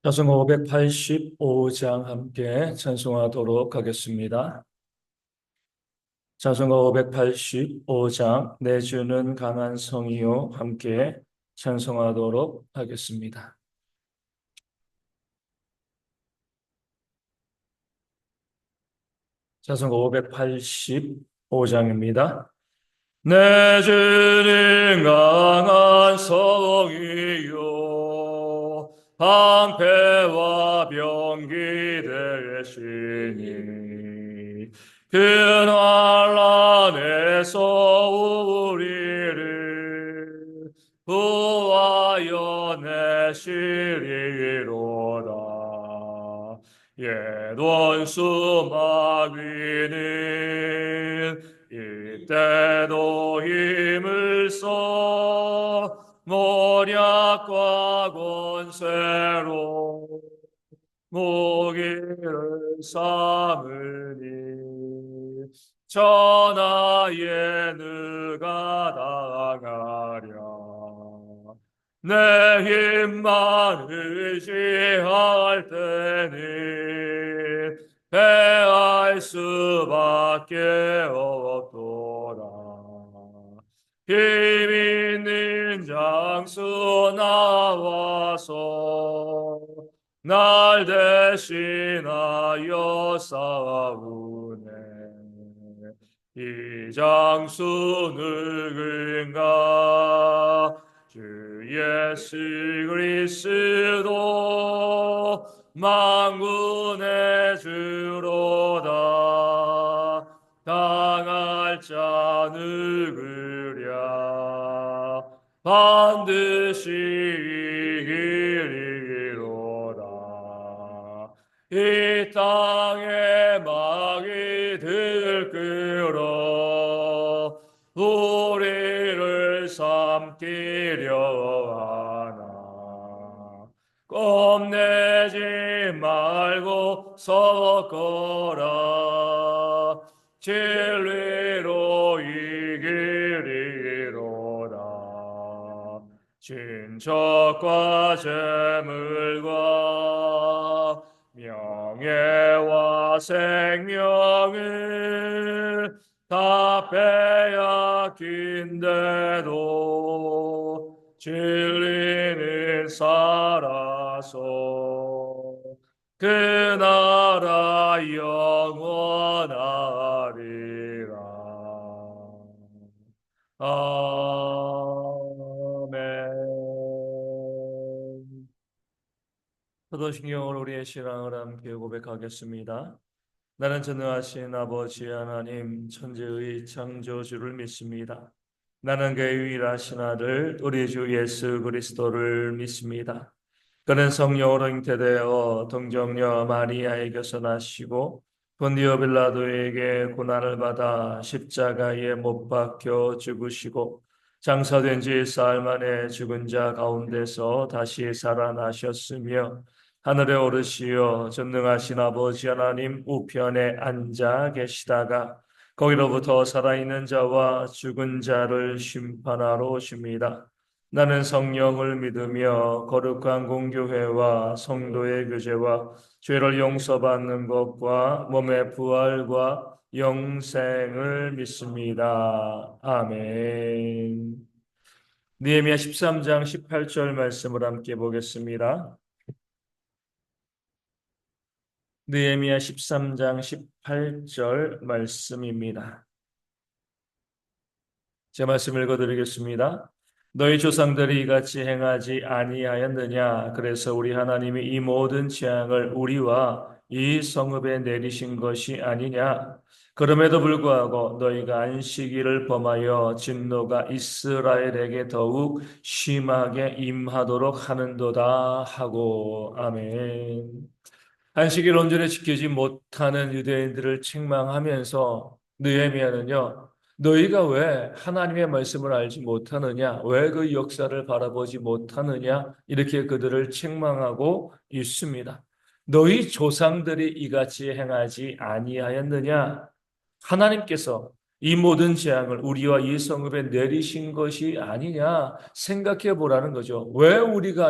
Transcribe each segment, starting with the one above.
자성 585장 함께 찬송하도록 하겠습니다. 자성 585장 내 주는 강한 성이요 함께 찬송하도록 하겠습니다. 자성 585장입니다. 내 주는 강한 성이요 방패와 병기 되시니 그 난란에서 우리를 구하여 내시리로다. 옛 원수 마귀는 이때도 힘을 써 모략과 권세로 무기를 삼으니 천하에 누가 당하랴. 내 힘만 의지할 때는 패할 수밖에 없도다. 힘 있는 장수 나와서 날 대신하여 싸우네. 이 장수 누군가? 주 예수 그리스도 만군의 주로다. 당할 자 누구랴? 반드시 이기리로다. 이 땅에 막이 들끓어 우리를 삼키려 하나. 겁내지 말고 서거라. 진리로 이기리로다. 친척과 재물과 명예와 생명을 다 빼앗긴데도 진리는 살아서 그 나라 영원하리라. 아멘. 사도신경으로 우리의 신앙을 함께 고백하겠습니다. 나는 전능하신 아버지 하나님 천지의 창조주를 믿습니다. 나는 그의 유일하신 아들 우리 주 예수 그리스도를 믿습니다. 그는 성령으로 잉태되어 동정녀 마리아에게서 나시고 본디오 빌라도에게 고난을 받아 십자가에 못 박혀 죽으시고 장사된 지 사흘 만에 죽은 자 가운데서 다시 살아나셨으며 하늘에 오르시어 전능하신 아버지 하나님 우편에 앉아 계시다가 거기로부터 살아있는 자와 죽은 자를 심판하러 오십니다. 나는 성령을 믿으며 거룩한 공교회와 성도의 교제와 죄를 용서받는 것과 몸의 부활과 영생을 믿습니다. 아멘. 느헤미야 13장 18절 말씀을 함께 보겠습니다. 느헤미야 13장 18절 말씀입니다. 제 말씀 읽어드리겠습니다. 너희 조상들이 이같이 행하지 아니하였느냐? 그래서 우리 하나님이 이 모든 재앙을 우리와 이 성읍에 내리신 것이 아니냐? 그럼에도 불구하고 너희가 안식일을 범하여 진노가 이스라엘에게 더욱 심하게 임하도록 하는도다 하고. 아멘. 안식일 온전히 지키지 못하는 유대인들을 책망하면서 느헤미야는요, 너희가 왜 하나님의 말씀을 알지 못하느냐, 왜 그 역사를 바라보지 못하느냐, 이렇게 그들을 책망하고 있습니다. 너희 조상들이 이같이 행하지 아니하였느냐? 하나님께서 이 모든 재앙을 우리와 이 성읍에 내리신 것이 아니냐 생각해 보라는 거죠. 왜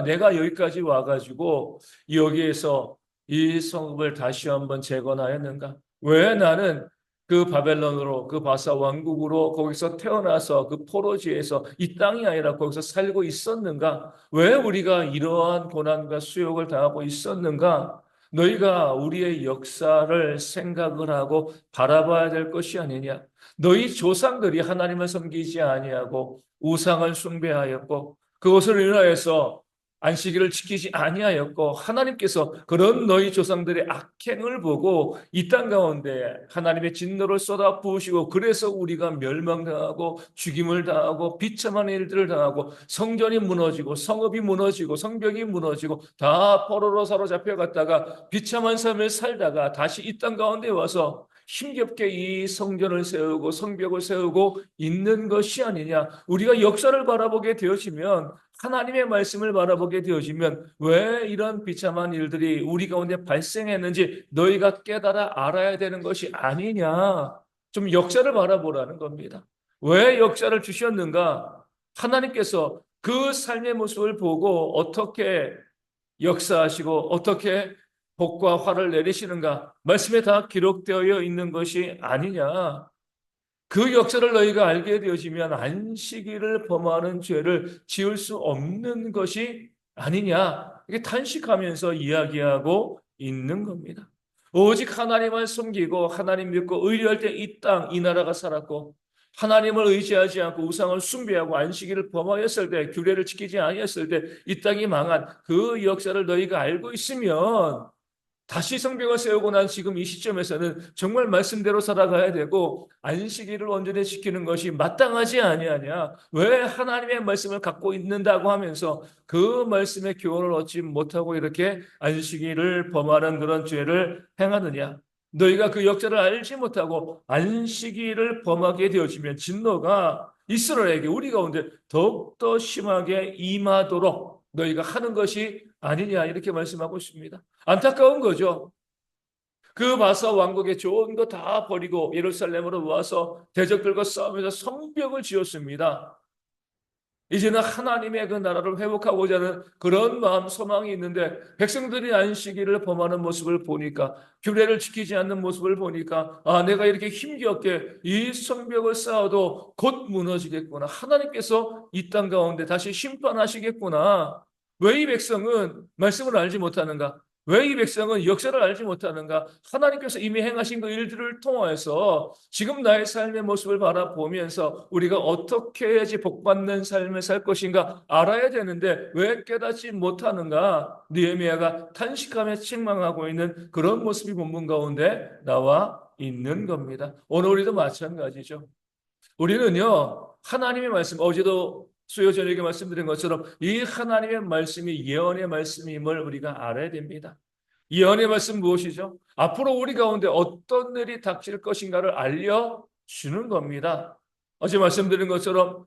내가 여기까지 와가지고 여기에서 이 성읍을 다시 한번 재건하였는가? 왜 나는 그 바벨론으로, 그 바사 왕국으로 거기서 태어나서 그 포로지에서 이 땅이 아니라 거기서 살고 있었는가? 왜 우리가 이러한 고난과 수욕을 당하고 있었는가? 너희가 우리의 역사를 생각을 하고 바라봐야 될 것이 아니냐? 너희 조상들이 하나님을 섬기지 아니하고 우상을 숭배하였고 그것을 인하여서 안식일을 지키지 아니하였고 하나님께서 그런 너희 조상들의 악행을 보고 이 땅 가운데 하나님의 진노를 쏟아 부으시고 그래서 우리가 멸망당하고 죽임을 당하고 비참한 일들을 당하고 성전이 무너지고 성읍이 무너지고 성벽이 무너지고 다 포로로 사로잡혀 갔다가 비참한 삶을 살다가 다시 이 땅 가운데 와서 힘겹게 이 성전을 세우고 성벽을 세우고 있는 것이 아니냐. 우리가 역사를 바라보게 되어지면 하나님의 말씀을 바라보게 되어지면 왜 이런 비참한 일들이 우리 가운데 발생했는지 너희가 깨달아 알아야 되는 것이 아니냐. 좀 역사를 바라보라는 겁니다. 왜 역사를 주셨는가? 하나님께서 그 삶의 모습을 보고 어떻게 역사하시고 어떻게 복과 화를 내리시는가? 말씀에 다 기록되어 있는 것이 아니냐? 그 역사를 너희가 알게 되어지면 안식일을 범하는 죄를 지을 수 없는 것이 아니냐? 이게 탄식하면서 이야기하고 있는 겁니다. 오직 하나님만 섬기고 하나님 믿고 의리할 때 이 땅, 이 나라가 살았고 하나님을 의지하지 않고 우상을 숭배하고 안식일을 범하였을 때 규례를 지키지 아니했을 때 이 땅이 망한 그 역사를 너희가 알고 있으면 다시 성벽을 세우고 난 지금 이 시점에서는 정말 말씀대로 살아가야 되고 안식일을 온전히 지키는 것이 마땅하지 아니하냐? 왜 하나님의 말씀을 갖고 있는다고 하면서 그 말씀의 교훈을 얻지 못하고 이렇게 안식일을 범하는 그런 죄를 행하느냐? 너희가 그 역사를 알지 못하고 안식일을 범하게 되어지면 진노가 이스라엘에게 우리 가운데 더욱더 심하게 임하도록 너희가 하는 것이 아니냐 이렇게 말씀하고 있습니다. 안타까운 거죠. 그 바사 왕국의 좋은 거 다 버리고 예루살렘으로 와서 대적들과 싸우면서 성벽을 지었습니다. 이제는 하나님의 그 나라를 회복하고자 하는 그런 마음, 소망이 있는데 백성들이 안식일을 범하는 모습을 보니까 규례를 지키지 않는 모습을 보니까 내가 이렇게 힘겹게 이 성벽을 쌓아도 곧 무너지겠구나. 하나님께서 이 땅 가운데 다시 심판하시겠구나. 왜 이 백성은 말씀을 알지 못하는가? 왜 이 백성은 역사를 알지 못하는가? 하나님께서 이미 행하신 그 일들을 통하여서 지금 나의 삶의 모습을 바라보면서 우리가 어떻게 해야지 복받는 삶을 살 것인가 알아야 되는데 왜 깨닫지 못하는가? 느헤미야가 탄식하며 책망하고 있는 그런 모습이 본문 가운데 나와 있는 겁니다. 오늘 우리도 마찬가지죠. 우리는요, 하나님의 말씀, 어제도 수요 저녁에 말씀드린 것처럼 이 하나님의 말씀이 예언의 말씀임을 우리가 알아야 됩니다. 예언의 말씀 무엇이죠? 앞으로 우리 가운데 어떤 일이 닥칠 것인가를 알려주는 겁니다. 어제 말씀드린 것처럼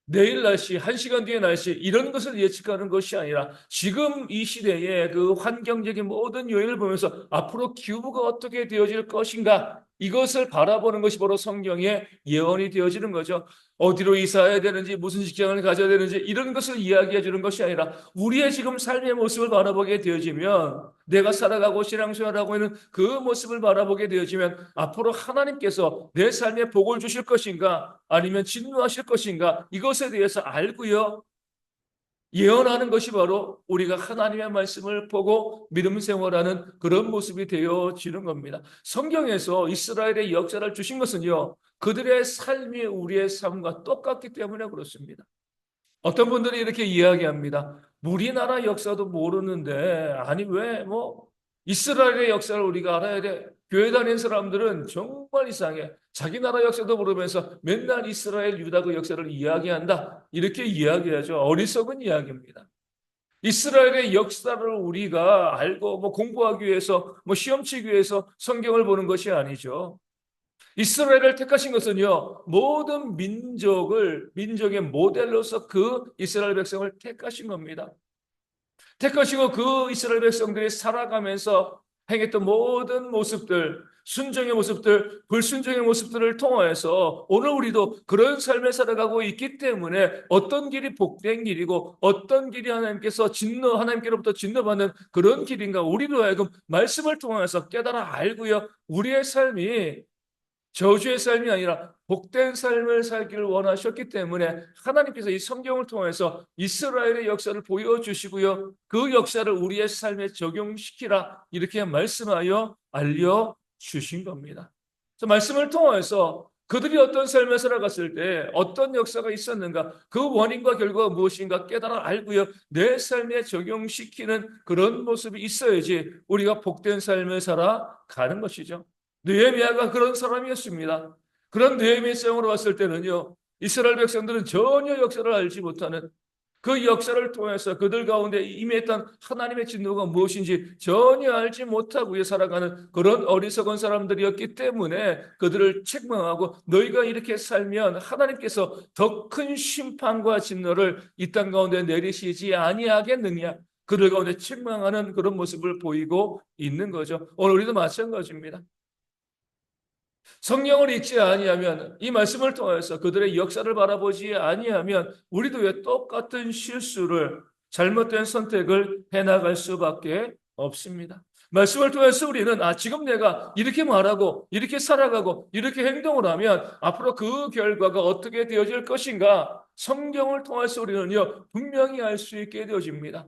내일 날씨, 한 시간 뒤의 날씨, 이런 것을 예측하는 것이 아니라 지금 이 시대의 그 환경적인 모든 요인을 보면서 앞으로 기후가 어떻게 되어질 것인가, 이것을 바라보는 것이 바로 성경의 예언이 되어지는 거죠. 어디로 이사해야 되는지, 무슨 직장을 가져야 되는지, 이런 것을 이야기해 주는 것이 아니라 우리의 지금 삶의 모습을 바라보게 되어지면 내가 살아가고 신앙생활하고 있는 그 모습을 바라보게 되어지면 앞으로 하나님께서 내 삶에 복을 주실 것인가 아니면 진노하실 것인가 이것에 대해서 알고요. 예언하는 것이 바로 우리가 하나님의 말씀을 보고 믿음 생활하는 그런 모습이 되어지는 겁니다. 성경에서 이스라엘의 역사를 주신 것은요. 그들의 삶이 우리의 삶과 똑같기 때문에 그렇습니다. 어떤 분들이 이렇게 이야기합니다. 우리나라 역사도 모르는데 아니 왜 이스라엘의 역사를 우리가 알아야 돼. 교회 다니는 사람들은 정말 이상해. 자기 나라 역사도 모르면서 맨날 이스라엘 유다 그 역사를 이야기한다. 이렇게 이야기하죠. 어리석은 이야기입니다. 이스라엘의 역사를 우리가 알고 공부하기 위해서 시험 치기 위해서 성경을 보는 것이 아니죠. 이스라엘을 택하신 것은요, 모든 민족의 모델로서 그 이스라엘 백성을 택하신 겁니다. 택하시고 그 이스라엘 백성들이 살아가면서 행했던 모든 모습들, 순종의 모습들, 불순종의 모습들을 통하여서 오늘 우리도 그런 삶을 살아가고 있기 때문에 어떤 길이 복된 길이고 어떤 길이 하나님께로부터 진노받는 그런 길인가 우리로 하여금 말씀을 통해서 깨달아 알고요. 우리의 삶이 저주의 삶이 아니라 복된 삶을 살기를 원하셨기 때문에 하나님께서 이 성경을 통해서 이스라엘의 역사를 보여주시고요. 그 역사를 우리의 삶에 적용시키라 이렇게 말씀하여 알려주신 겁니다. 그래서 말씀을 통해서 그들이 어떤 삶을 살아갔을 때 어떤 역사가 있었는가 그 원인과 결과가 무엇인가 깨달아 알고요. 내 삶에 적용시키는 그런 모습이 있어야지 우리가 복된 삶을 살아가는 것이죠. 느헤미야가 그런 사람이었습니다. 그런 느헤미야 입장으로 봤을 때는요. 이스라엘 백성들은 전혀 역사를 알지 못하는 그 역사를 통해서 그들 가운데 임했던 하나님의 진노가 무엇인지 전혀 알지 못하고 살아가는 그런 어리석은 사람들이었기 때문에 그들을 책망하고 너희가 이렇게 살면 하나님께서 더 큰 심판과 진노를 이 땅 가운데 내리시지 아니하겠느냐. 그들 가운데 책망하는 그런 모습을 보이고 있는 거죠. 오늘 우리도 마찬가지입니다. 성경을 읽지 아니하면 이 말씀을 통해서 그들의 역사를 바라보지 아니하면 우리도 왜 똑같은 실수를 잘못된 선택을 해나갈 수밖에 없습니다. 말씀을 통해서 우리는 지금 내가 이렇게 말하고 이렇게 살아가고 이렇게 행동을 하면 앞으로 그 결과가 어떻게 되어질 것인가 성경을 통해서 우리는요 분명히 알 수 있게 되어집니다.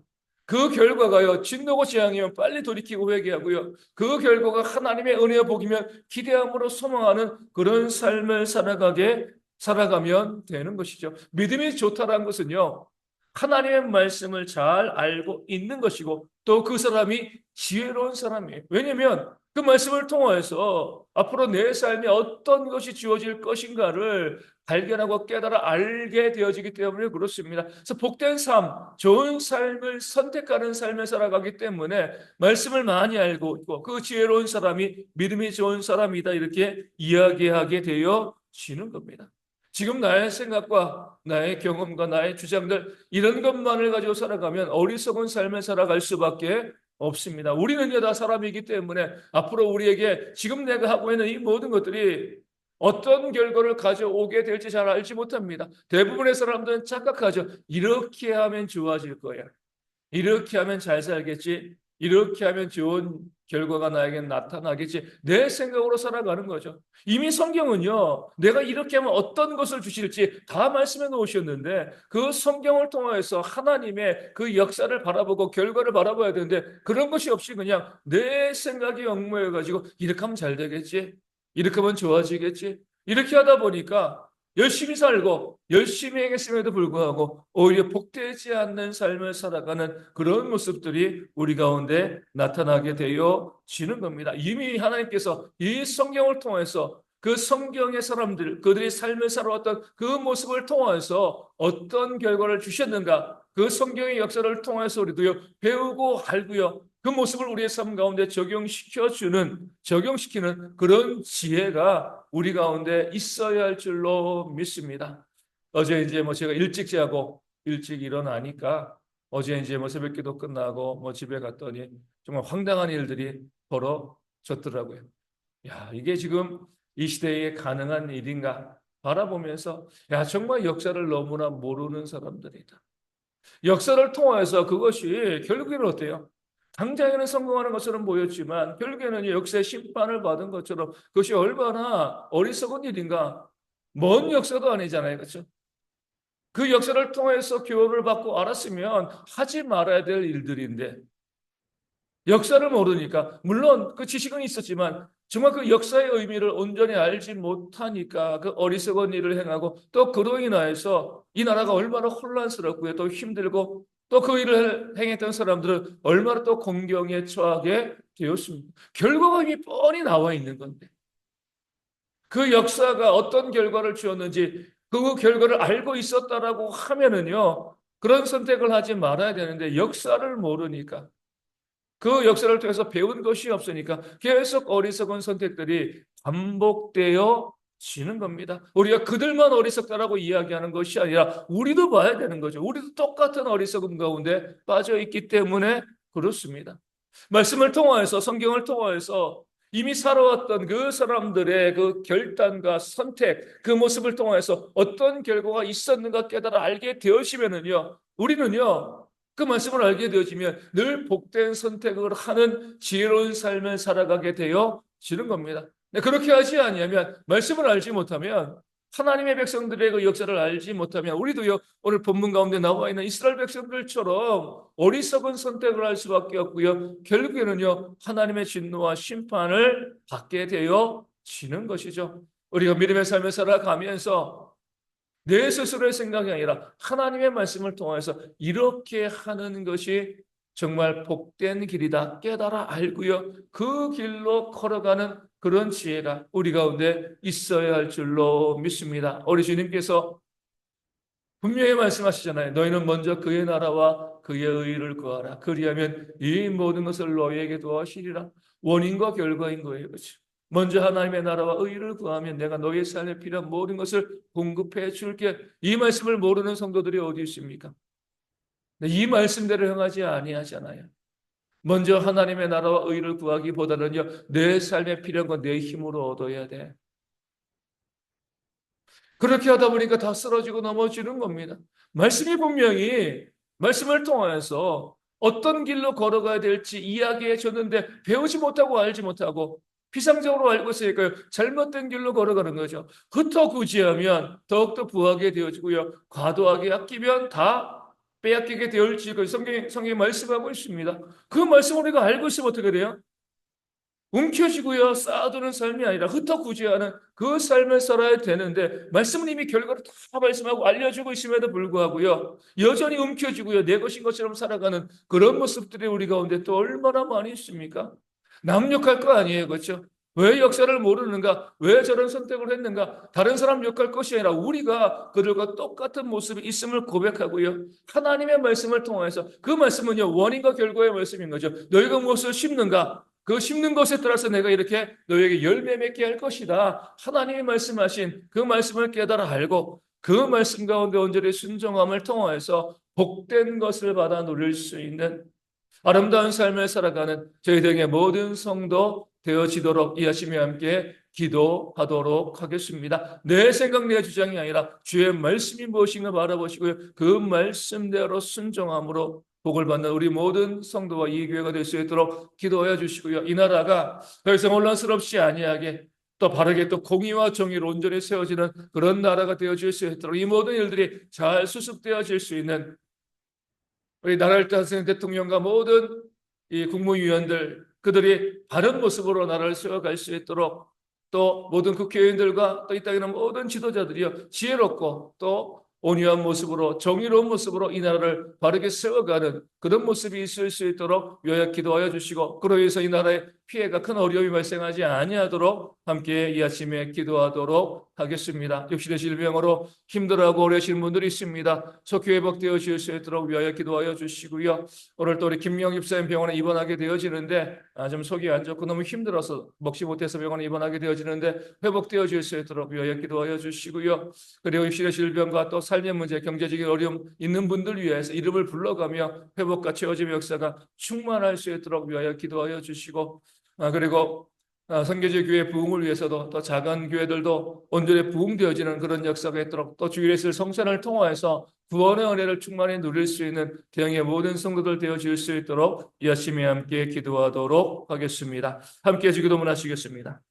그 결과가요, 진노고 재앙이면 빨리 돌이키고 회개하고요. 그 결과가 하나님의 은혜와 복이면 기대함으로 소망하는 그런 삶을 살아가면 되는 것이죠. 믿음이 좋다는 것은요, 하나님의 말씀을 잘 알고 있는 것이고 또 그 사람이 지혜로운 사람이에요. 왜냐하면 그 말씀을 통해서 앞으로 내 삶에 어떤 것이 주어질 것인가를 발견하고 깨달아 알게 되어지기 때문에 그렇습니다. 그래서 복된 삶, 좋은 삶을 선택하는 삶을 살아가기 때문에 말씀을 많이 알고 있고 그 지혜로운 사람이 믿음이 좋은 사람이다 이렇게 이야기하게 되어지는 겁니다. 지금 나의 생각과 나의 경험과 나의 주장들 이런 것만을 가지고 살아가면 어리석은 삶을 살아갈 수밖에 없습니다. 우리는요 다 사람이기 때문에 앞으로 우리에게 지금 내가 하고 있는 이 모든 것들이 어떤 결과를 가져오게 될지 잘 알지 못합니다. 대부분의 사람들은 착각하죠. 이렇게 하면 좋아질 거야. 이렇게 하면 잘 살겠지. 이렇게 하면 좋은 결과가 나에게 나타나겠지. 내 생각으로 살아가는 거죠. 이미 성경은요, 내가 이렇게 하면 어떤 것을 주실지 다 말씀해 놓으셨는데 그 성경을 통해서 하나님의 그 역사를 바라보고 결과를 바라봐야 되는데 그런 것이 없이 그냥 내 생각이 얽매여가지고 이렇게 하면 잘 되겠지. 이렇게 하면 좋아지겠지. 이렇게 하다 보니까 열심히 살고 열심히 행했음에도 불구하고 오히려 복되지 않는 삶을 살아가는 그런 모습들이 우리 가운데 나타나게 되어지는 겁니다. 이미 하나님께서 이 성경을 통해서 그 성경의 사람들, 그들이 삶을 살아왔던 그 모습을 통해서 어떤 결과를 주셨는가 그 성경의 역사를 통해서 우리도요 배우고 알고요 그 모습을 우리의 삶 가운데 적용시키는 그런 지혜가 우리 가운데 있어야 할 줄로 믿습니다. 어제 이제 제가 일찍 자고 일찍 일어나니까 어제 이제 새벽 기도 끝나고 집에 갔더니 정말 황당한 일들이 벌어졌더라고요. 야, 이게 지금 이 시대에 가능한 일인가 바라보면서 야, 정말 역사를 너무나 모르는 사람들이다. 역사를 통해서 그것이 결국에는 어때요? 당장에는 성공하는 것처럼 보였지만 결국에는 역사의 심판을 받은 것처럼 그것이 얼마나 어리석은 일인가. 먼 역사도 아니잖아요. 그렇죠? 그 역사를 통해서 교훈을 받고 알았으면 하지 말아야 될 일들인데 역사를 모르니까 물론 그 지식은 있었지만 정말 그 역사의 의미를 온전히 알지 못하니까 그 어리석은 일을 행하고 또 그로 인하여서 이 나라가 얼마나 혼란스럽고요 또 힘들고 또 그 일을 행했던 사람들은 얼마나 또 공경에 처하게 되었습니다. 결과가 이미 뻔히 나와 있는 건데 그 역사가 어떤 결과를 주었는지 그 결과를 알고 있었다라고 하면은요 그런 선택을 하지 말아야 되는데 역사를 모르니까 그 역사를 통해서 배운 것이 없으니까 계속 어리석은 선택들이 반복되어 지는 겁니다. 우리가 그들만 어리석다라고 이야기하는 것이 아니라 우리도 봐야 되는 거죠. 우리도 똑같은 어리석음 가운데 빠져 있기 때문에 그렇습니다. 말씀을 통하여서 성경을 통하여서 이미 살아왔던 그 사람들의 그 결단과 선택, 그 모습을 통하여서 어떤 결과가 있었는가 깨달아 알게 되어지면은요, 우리는요, 그 말씀을 알게 되어지면 늘 복된 선택을 하는 지혜로운 삶을 살아가게 되어지는 겁니다. 그렇게 하지 아니하면, 말씀을 알지 못하면, 하나님의 백성들의 그 역사를 알지 못하면 우리도요, 오늘 본문 가운데 나와 있는 이스라엘 백성들처럼 어리석은 선택을 할 수밖에 없고요, 결국에는요, 하나님의 진노와 심판을 받게 되어지는 것이죠. 우리가 믿음의 삶을 살아가면서 내 스스로의 생각이 아니라 하나님의 말씀을 통해서 이렇게 하는 것이 정말 복된 길이다 깨달아 알고요, 그 길로 걸어가는 그런 지혜가 우리 가운데 있어야 할 줄로 믿습니다. 우리 주님께서 분명히 말씀하시잖아요. 너희는 먼저 그의 나라와 그의 의를 구하라. 그리하면 이 모든 것을 너희에게 도와주시리라. 원인과 결과인 거예요. 그렇죠? 먼저 하나님의 나라와 의를 구하면 내가 너희의 삶에 필요한 모든 것을 공급해 줄게. 이 말씀을 모르는 성도들이 어디 있습니까? 이 말씀대로 행하지 아니하잖아요. 먼저 하나님의 나라와 의를 구하기보다는요, 내 삶에 필요한 건 내 힘으로 얻어야 돼. 그렇게 하다 보니까 다 쓰러지고 넘어지는 겁니다. 말씀이 분명히 말씀을 통해서 어떤 길로 걸어가야 될지 이야기해 줬는데 배우지 못하고 알지 못하고 피상적으로 알고 있으니까요, 잘못된 길로 걸어가는 거죠. 흩어구지하면 더욱더 부하게 되어지고요, 과도하게 아끼면 다 빼앗기게 되어질지 성경이 말씀하고 있습니다. 그 말씀을 우리가 알고 있으면 어떻게 돼요? 움켜쥐고요 쌓아두는 삶이 아니라 흩어구지하는 그 삶을 살아야 되는데, 말씀은 이미 결과를 다 말씀하고 알려주고 있음에도 불구하고요, 여전히 움켜쥐고요 내 것인 것처럼 살아가는 그런 모습들이 우리 가운데 또 얼마나 많이 있습니까? 남 욕할 거 아니에요, 그렇죠? 왜 역사를 모르는가? 왜 저런 선택을 했는가? 다른 사람 욕할 것이 아니라 우리가 그들과 똑같은 모습이 있음을 고백하고요, 하나님의 말씀을 통해서, 그 말씀은요 원인과 결과의 말씀인 거죠. 너희가 무엇을 심는가? 그 심는 것에 따라서 내가 이렇게 너에게 열매 맺게 할 것이다. 하나님이 말씀하신 그 말씀을 깨달아 알고 그 말씀 가운데 온전히 순종함을 통하여서 복된 것을 받아 누릴 수 있는 아름다운 삶을 살아가는 저희 등의 모든 성도 되어지도록 이 아침에 함께 기도하도록 하겠습니다. 내 생각, 내 주장이 아니라 주의 말씀이 무엇인가 바라보시고요, 그 말씀대로 순종함으로 복을 받는 우리 모든 성도와 이 교회가 될 수 있도록 기도하여 주시고요, 이 나라가 더 이상 혼란스럽지 아니하게 또 바르게 또 공의와 정의로 온전히 세워지는 그런 나라가 되어질 수 있도록 이 모든 일들이 잘 수습되어질 수 있는 우리 나라를 다스리는 대통령과 모든 이 국무위원들, 그들이 바른 모습으로 나라를 세워갈 수 있도록, 또 모든 국회의원들과 또 이 땅에 있는 모든 지도자들이요 지혜롭고 또 온유한 모습으로 정의로운 모습으로 이 나라를 바르게 세워가는 그런 모습이 있을 수 있도록 요약 기도하여 주시고, 그로 인해서 이 나라에 피해가 큰 어려움이 발생하지 아니하도록 함께 이 아침에 기도하도록 하겠습니다. 육신의 질병으로 힘들어하고 어려우신 분들이 있습니다. 속히 회복되어질 수 있도록 위하여 기도하여 주시고요. 오늘 또 우리 김명 집사님 병원에 입원하게 되어지는데 좀 속이 안 좋고 너무 힘들어서 먹지 못해서 병원에 입원하게 되어지는데 회복되어질 수 있도록 위하여 기도하여 주시고요. 그리고 육신의 질병과 또 삶의 문제, 경제적인 어려움 있는 분들 위해서 이름을 불러가며 회복과 채워짐의 역사가 충만할 수 있도록 위하여 기도하여 주시고, 그리고 선교지 교회 부흥을 위해서도 또 작은 교회들도 온전히 부흥되어지는 그런 역사가 있도록, 또 주일에 있을 성찬을 통하여서 구원의 은혜를 충만히 누릴 수 있는 대형의 모든 성도들 되어질 수 있도록 열심히 함께 기도하도록 하겠습니다. 함께 해주 기도문 하시겠습니다.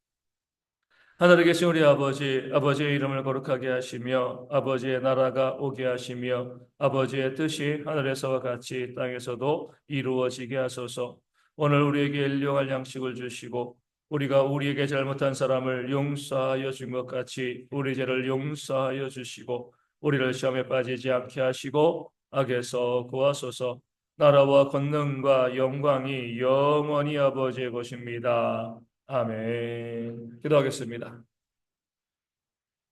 하늘에 계신 우리 아버지, 아버지의 이름을 거룩하게 하시며 아버지의 나라가 오게 하시며 아버지의 뜻이 하늘에서와 같이 땅에서도 이루어지게 하소서. 오늘 우리에게 일용할 양식을 주시고 우리가 우리에게 잘못한 사람을 용서하여 준 것 같이 우리 죄를 용서하여 주시고 우리를 시험에 빠지지 않게 하시고 악에서 구하소서. 나라와 권능과 영광이 영원히 아버지의 것입니다. 아멘. 기도하겠습니다.